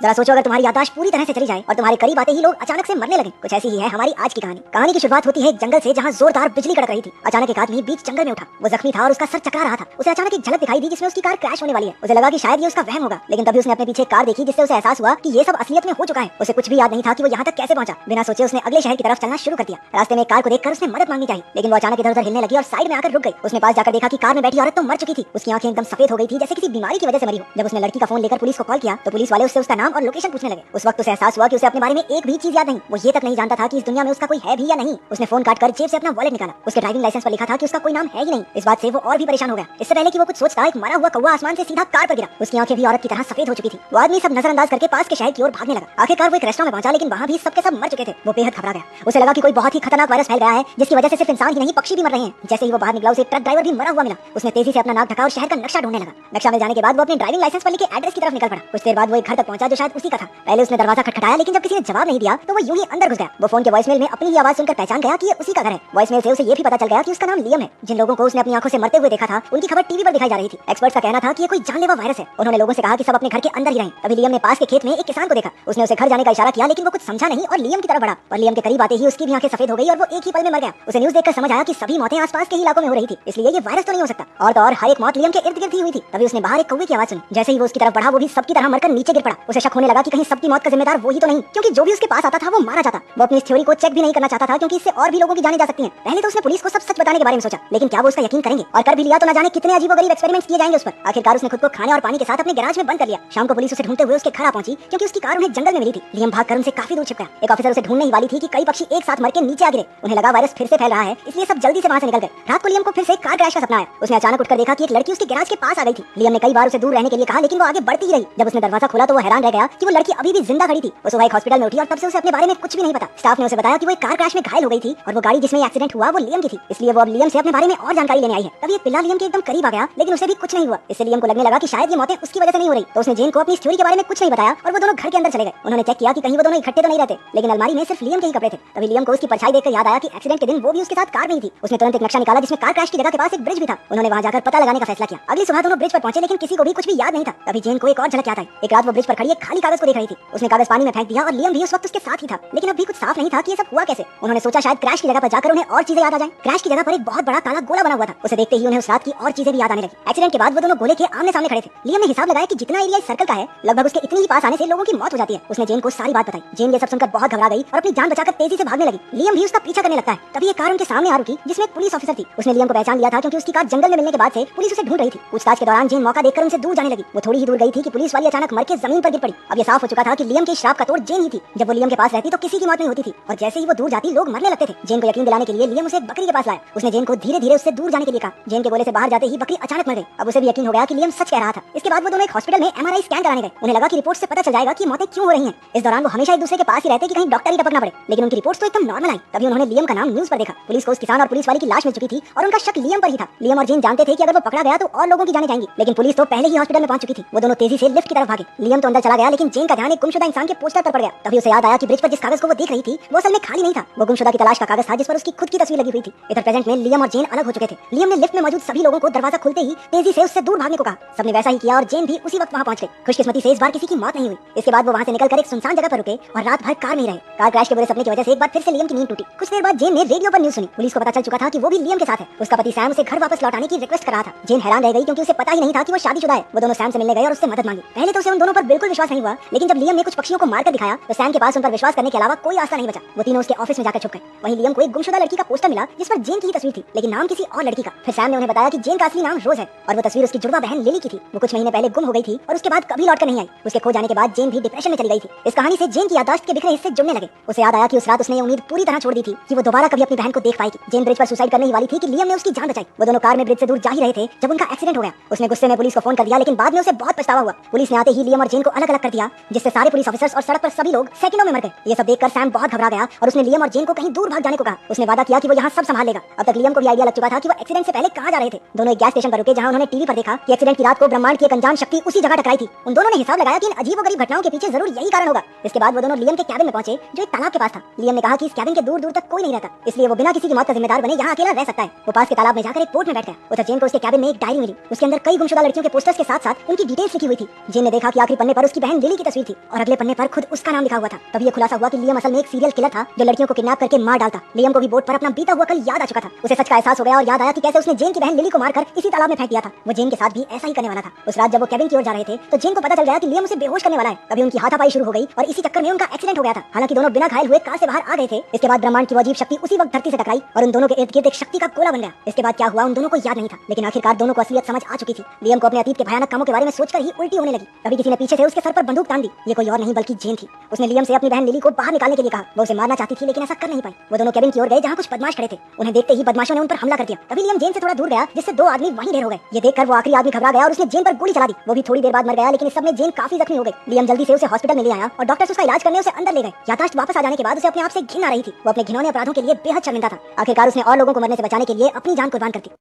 जरा सोचो अगर तुम्हारी याददाश्त पूरी तरह से चली जाए और तुम्हारे करीब आते ही लोग अचानक से मरने लगे। कुछ ऐसी ही है हमारी आज की कहानी। कहानी की शुरुआत होती है एक जंगल से जहाँ जोरदार बिजली कड़क रही थी। अचानक एक आदमी बीच जंगल में उठा। वो जख्मी था और उसका सर चकरा रहा था। उसे अचानक एक झलक दिखाई दी जिसमें उसकी कार क्रैश होने वाली है। उसे लगा कि शायद ये उसका वहम होगा, लेकिन तभी उसने अपने पीछे कार देखी जिससे उसे एहसास हुआ कि ये सब असलियत में हो चुका है। उसे कुछ भी याद नहीं था कि वो यहाँ तक कैसे पहुंचा। बिना सोचे उसने अगले शहर की तरफ चलना शुरू कर दिया। रास्ते में कार को देखकर उसने मदद मांगनी चाहिए, लेकिन वो अचानक इधर उधर हिलने लगी और साइड में आकर रुक गई। उसने पास जाकर देखा कि कार में बैठी औरत तो मर चुकी थी। उसकी आंखें एकदम सफेद हो गई थी जैसे किसी बीमारी की वजह से मरी हो। जब उसने लड़की का फोन लेकर पुलिस को कॉल किया तो पुलिस वाले उससे उसका नाम और लोकेशन पूछने लगे। उस वक्त उसे एहसास हुआ कि उसे अपने बारे में एक भी चीज याद नहीं। वो ये तक नहीं जानता था कि इस दुनिया में उसका कोई है भी या नहीं। उसने फोन काटकर जेब से अपना वॉलेट निकाला। उसके ड्राइविंग लाइसेंस पर लिखा था कि उसका कोई नाम है ही नहीं। इस बात से वो और भी परेशान हो गया। इससे पहले कि वो कुछ सोचता, एक मरा हुआ कौवा आसमान से सीधा कार पर गिरा। उसकी आंखें भी औरत की तरह सफेद हो चुकी थी। वो आदमी सब नजरअंदाज करके पास के शहर की ओर भागने लगा। आखिरकार वो एक रेस्टोरेंट में पहुंचा, लेकिन वहां भी सबके सब मर चुके थे। वो बेहद घबरा गया। उसे लगा कि कोई बहुत ही खतरनाक वायरस फैल गया है जिसकी वजह से सिर्फ इंसान ही नहीं पक्षी भी मर रहे हैं। जैसे ही वो बाहर निकला उसे ट्रक ड्राइवर भी मरा हुआ मिला। उसने तेजी से अपना नाक ढका और शहर का नक्शा ढूंढने लगा। नक्शा मिल जाने के बाद वो अपने ड्राइविंग लाइसेंस पर लिखे एड्रेस की तरफ निकल पड़ा। कुछ देर बाद वो एक घर तक पहुंचा जो शायद उसी का था। पहले उसने दरवाजा खटखटाया, लेकिन जब किसी ने जवाब नहीं दिया तो वो यूं ही अंदर घुस गया। वो फोन के वॉइसमेल में अपनी ही आवाज सुनकर पहचान गया कि ये उसी का घर है। वॉइसमेल से उसे ये भी पता चल गया कि उसका नाम लियम है। जिन लोगों को उसने अपनी आंखों से मरते हुए देखा था उनकी खबर टीवी पर दिखाई जा रही थी। एक्सपर्ट्स का कहना था कि ये कोई जानलेवा वायरस है। उन्होंने लोगों से कहा कि सब अपने घर के अंदर ही रहें। तभी लियम ने पास के खेत में एक किसान को देखा। उसने उसे घर जाने का इशारा किया, लेकिन वो कुछ समझा नहीं और लियम की तरफ बढ़ा। पर लियम के करीब आते ही उसकी भी आंखें सफेद हो गई और वो एक ही पल में मर गया। उसे न्यूज देखकर समझ आया कि सभी मौतें आसपास के ही इलाकों में हो रही थी, इसलिए ये वायरस तो नहीं हो सकता। और तो और हर एक मौत लियम के इर्द गिर्द ही हुई थी। तभी उसने बाहर एक कौवे की आवाज सुनी। जैसे ही वो उसकी तरफ बढ़ा वो भी सबकी तरह मरकर नीचे गिर पड़ा। उसे शक होने लगा कि कहीं सबकी मौत का जिम्मेदार वो ही तो नहीं, क्योंकि जो भी उसके पास आता था वो मारा जाता। वो अपनी इस थ्योरी को चेक भी नहीं करना चाहता था, क्योंकि इससे और भी लोगों की जानें जा सकती हैं। पहले तो उसने पुलिस को सब सच बताने के बारे में सोचा, लेकिन क्या वो उसका यकीन करेंगे? और कर भी लिया तो न जाने कितने अजीबोगरीब एक्सपेरिमेंट्स किए जाएंगे उस पर। आखिरकार उसने खुद को खाने और पानी के साथ अपने गैराज में बंद कर लिया। शाम को पुलिस उसे ढूंढते हुए उसके घर आ पहुंची, क्योंकि उसकी कार उन्हें जंगल में मिली थी। लियम भागकर उनसे काफी दूर छिप गया। एक ऑफिसर उसे ढूंढने ही वाली थी कि कई पक्षी एक साथ मर के नीचे आ गिरे। उन्हें लगा वायरस फिर से फैल रहा है, इसलिए सब जल्दी से वहां से निकल गए। रात को लियम को फिर से कार क्रैश का सपना आया। उसने अचानक उठकर देखा कि एक लड़की उसके गैराज के पास आ गई थी। लियम ने कई बार उसे दूर रहने के लिए कहा, लेकिन वो आगे बढ़ती ही रही। जब उसने दरवाजा खोला तो वो हैरान रह गया कि वो लड़की अभी भी जिंदा खड़ी थी। वो सुबह एक हॉस्पिटल में उठी और तब से उसे अपने बारे में कुछ भी नहीं पता। स्टाफ ने उसे बताया कि वो एक कार क्रैश में घायल हो गई थी और वो गाड़ी जिसमें एक्सीडेंट हुआ वो लियम की थी, इसलिए वो अब लियम से अपने बारे में और जानकारी लेने आई है। तभी एक पिल्ला लियम के एकदम करीब आ गया, लेकिन उसे भी कुछ नहीं हुआ। इससे लियम को लगने लगा कि शायद ये मौतें उसकी वजह से नहीं हो रही। तो उसने जेन को अपनी थ्योरी के बारे में कुछ नहीं बताया और वो दोनों घर के अंदर चले गए। उन्होंने चेक किया कि कहीं वो दोनों इकट्ठे तो नहीं रहते, लेकिन अलमारी में सिर्फ लियम के ही कपड़े थे। तभी लियम को उसकी परछाई देखकर याद आया कि एक्सीडेंट के दिन वो भी उसके साथ कार में ही थी। उसने तुरंत एक नक्शा निकाला जिसमें कार क्रैश की जगह के पास एक ब्रिज भी था। उन्होंने वहां जाकर पता लगाने का फैसला किया। अगली सुबह दोनों ब्रिज पर पहुंचे, लेकिन किसी को भी कुछ भी याद नहीं था। तभी जेन को एक और झलक याद आई। एक रात वो ब्रिज पर खड़ी एक खाली कागज को देख रही थी। उसने कागज पानी में फेंक दिया और लियम भी उस वक्त उसके साथ ही था, लेकिन अब भी कुछ साफ नहीं था कि ये सब हुआ कैसे। उन्होंने सोचा शायद क्रैश की जगह पर जाकर उन्हें और चीजें याद आ जाएं। क्रैश की जगह पर एक बहुत बड़ा काला गोला बना हुआ था। उसे देखते ही उन्हें उस रात की और चीजें भी याद आने लगी। एक्सीडेंट के बाद वो दोनों गोले के आमने सामने खड़े थे। लियम ने हिसाब लगाया कि जितना एरिया इस सर्कल का है लगभग उसके इतने ही पास आने से लोगों की मौत हो जाती है। उसने जेन को सारी बात बताई। जेन ये सब सुनकर बहुत घबरा गई और अपनी जान बचाकर तेजी से भागने लगी। लियम भी उसका पीछा करने लगता है। तभी एक कार उनके सामने आ रुकी जिसमें एक पुलिस ऑफिसर थी। उसने लियम को पहचान लिया था, क्योंकि उसकी कार जंगल में मिलने के बाद से पुलिस उसे ढूंढ रही थी। पूछताछ के दौरान जेन मौका देखकर उनसे दूर जाने लगी। वो थोड़ी ही दूर गई थी कि पुलिस वाली अचानक मर के जमीन पर गिर पड़ी। अब ये साफ हो चुका था कि लियम के श्राप का तोड़ जेन ही थी। जब वो लियम के पास रहती तो किसी की मौत नहीं होती थी, और जैसे ही वो दूर जाती लोग मरने लगते थे। जेन को यकीन दिलाने के लिए लियम उसे एक बकरी के पास लाया। उसने जेन को धीरे धीरे उससे दूर जाने के लिए कहा। जेन के गोले से बाहर जाते ही बकरी अचानक मर गई। अब उसे भी यकीन हो गया कि लियम सच कह रहा था। इसके बाद वो दोनों एक हॉस्पिटल में एमआरआई स्कैन कराने गए। उन्हें लगा कि रिपोर्ट से पता चल जाएगा कि मौतें क्यों हो रही हैं। इस दौरान वो हमेशा एक दूसरे के पास ही रहते कि कहीं डॉक्टर ही टपकना पड़े, लेकिन उनकी रिपोर्ट्स तो एकदम नॉर्मल आई। तभी उन्होंने लियम का नाम न्यूज पर देखा। पुलिस को उस किसान और पुलिस वाले की लाश मिल चुकी थी और उनका शक लियम पर ही था। लियम और जेन जानते थे कि अगर वो पकड़ा गया तो और लोगों की जानें जाएंगी, लेकिन पुलिस तो पहले ही हॉस्पिटल में पहुंच चुकी थी। वो दोनों तेजी से लिफ्ट की तरफ भागे। लियम तो अंदर चला गया, लेकिन जेन का ध्यान एक गुमशुदा इंसान के पोस्टर पर पड़ गया। तभी उसे याद आया कि ब्रिज पर जिस कागज को वो देख रही थी वो असल में खाली नहीं था। वो गुमशुदा की तलाश का कागज था जिस पर उसकी खुद की तस्वीर लगी हुई थी। इधर प्रेजेंट में लियम और जेन अलग हो चुके थे। लियम ने लिफ्ट में मौजूद सभी लोगों को दरवाजा खुलते ही तेजी से उससे दूर भागने को कहा। सबने वैसा ही किया और जेन भी उसी वक्त वहां पहुंच गई। खुशकिस्मती से इस बार किसी की मौत नहीं हुई। इसके बाद वो वहां से निकलकर एक सुनसान जगह पर रुके और रात भर कार में ही रहे। कार क्रैश के बुरे सपने की वजह से एक बार फिर से लियम की नींद टूटी। कुछ देर बाद जेन ने रेडियो पर न्यूज सुनी। पुलिस को पता चल चुका था कि वो भी लियम के साथ है। उसका पति सैम उसे घर वापस लौटाने की रिक्वेस्ट कर रहा था। जेन हैरान रह गई, क्योंकि उसे पता ही नहीं था कि वो शादीशुदा है। वो दोनों सैम से मिलने गए और उससे मदद मांगी। पहले तो उसे उन दोनों पर बिल्कुल विश्वास नहीं हुआ, लेकिन जब लियम ने कुछ पक्षियों को मारकर दिखाया तो सैम के पास उन पर विश्वास करने के अलावा कोई आस्था नहीं बचा। वो तीनों उसके ऑफिस में जाकर छुप गए। वहीं लियम को एक गुमशुदा लड़की का पोस्टर मिला जिस पर जेन की ही तस्वीर थी, लेकिन नाम किसी और लड़की का। फिर सैम ने उन्हें बताया कि जेन का असली नाम रोज है और वो तस्वीर उसकी जुड़वा बहन लिली की थी। वो कुछ महीने पहले गुम हो गई थी और उसके बाद कभी लौटकर नहीं आई। उसके खो जाने के बाद जेन भी डिप्रेशन में चली गई थी। इस कहानी से जेन की याददाश्त के बिखरे हिस्से जुड़ने लगे। उसे याद आया कि उस रात उसने ये उम्मीद पूरी तरह छोड़ दी थी कि वो दोबारा कभी अपनी बहन को देख पाएगी। जेन ब्रिज पर सुसाइड करने ही वाली थी कि लियम ने उसकी जान बचाई। वो दोनों कार में ब्रिज से दूर जा ही रहे थे जब उनका एक्सीडेंट हो गया। उसने गुस्से में पुलिस को फोन कर दिया, लेकिन बाद में उसे बहुत पछतावा हुआ। पुलिस ने आते ही लियम और जेन को अलग अलग कर दिया, जिससे सारे पुलिस ऑफिसर्स और सड़क पर सभी लोग सेकंडों में मर गए। ये सब देखकर सैम बहुत घबरा गया और उसने लियम और जेन को कहीं दूर भाग जाने को कहा। उसने वादा किया कि वो यहाँ सब संभाल लेगा। अब तक लियम को भी आइडिया लग चुका था कि वो एक्सीडेंट से पहले कहाँ जा रहे थे। दोनों एक गैस स्टेशन पर रुके, जहाँ उन्होंने टीवी पर देखा कि एक्सीडेंट की रात को ब्रह्मांड की एक अनजान शक्ति उसी जगह टकराई थी। उन दोनों ने हिसाब लगाया कि इन अजीबोगरीब घटनाओं के पीछे जरूर यही कारण होगा। इसके बाद वो दोनों लियम के कैबिन में पहुंचे, जो एक तालाब के पास था। लियम ने कहा कि इस कैबिन के दूर दूर तक कोई नहीं रहता, इसलिए वो बिना किसी की मौत का जिम्मेदार बने यहाँ अकेला रह सकता है। वो पास के तालाब में जाकर एक बोट में बैठ गया। उधर जेन को उसके कैबिन में एक डायरी मिली। उसके अंदर कई गुमशुदा लड़कियों के पोस्टर्स के साथ साथ उनकी डिटेल्स लिखी हुई थी। जेन ने देखा कि आखिरी पन्ने पर उसकी बहन लिली की तस्वीर थी और अगले पन्ने पर खुद उसका नाम लिखा हुआ था। तभी ये खुलासा हुआ कि लियम असल में एक सीरियल किलर था जो लड़कियों को किडनैप करके मार डालता। लियम को भी बोट पर अपना बीता हुआ कल याद आ चुका था। उसे सच का एहसास हो गया और याद आया कि कैसे उसने जेन की बहन लिली को मारकर इसी तालाब में फेंक दिया था। वो जेन के साथ भी ऐसा ही करने वाला था। उस रात जब वो केविन की ओर जा रहे थे तो जेन को पता चल गया कि लियम उसे बेहोश करने वाला है। तभी उनकी हाथापाई शुरू हो गई और इसी चक्कर में उनका एक्सीडेंट हो गया था। हालांकि दोनों बिना घायल हुए कार से बाहर आ गए थे। इसके बाद ब्रह्मांड की वो अजीब शक्ति उसी वक्त धरती से टकराई और उन दोनों के इर्द गिर्द एक शक्ति का गोला बन गया। इसके बाद क्या हुआ उन दोनों को याद नहीं था, लेकिन आखिरकार दोनों को असलियत समझ आ चुकी थी। लियम को अपने अतीत के भयानक कामों के बारे में सोचकर ही उल्टी होने लगी। तभी किसी ने पीछे से उसके सर पर बंदूक तान दी। ये कोई और नहीं बल्कि जेन थी। उसने लियम से अपनी बहन लिली को बाहर निकालने के लिए कहा। वो उसे मारना चाहती थी लेकिन ऐसा कर नहीं पाई। वो दोनों केबिन की ओर गए जहाँ कुछ बदमाश खड़े थे। उन्हें देखते ही बदमाशों ने उन पर हमला कर दिया। तभी लियम जेन से थोड़ा दूर गया जिससे दो आदमी वहीं ढेर हो गए। ये देखकर वो आखिरी आदमी घबरा गया और उसने जेन पर गोली चला दी। वो भी थोड़ी देर बाद मर गया, लेकिन इस सब में जेन काफी जख्मी हो गई। लियम जल्दी से उसे हॉस्पिटल में ले आया और डॉक्टर्स उसका इलाज करने उसे अंदर ले गए। याददाश्त वापस आ जाने के बाद उसे अपने आप से घिन आ रही थी। वो अपने घिनौने अपराधों के लिए बेहद शर्मिंदा था। आखिरकार उसने और लोगों को मरने से बचाने के लिए अपनी जान कुर्बान कर दी।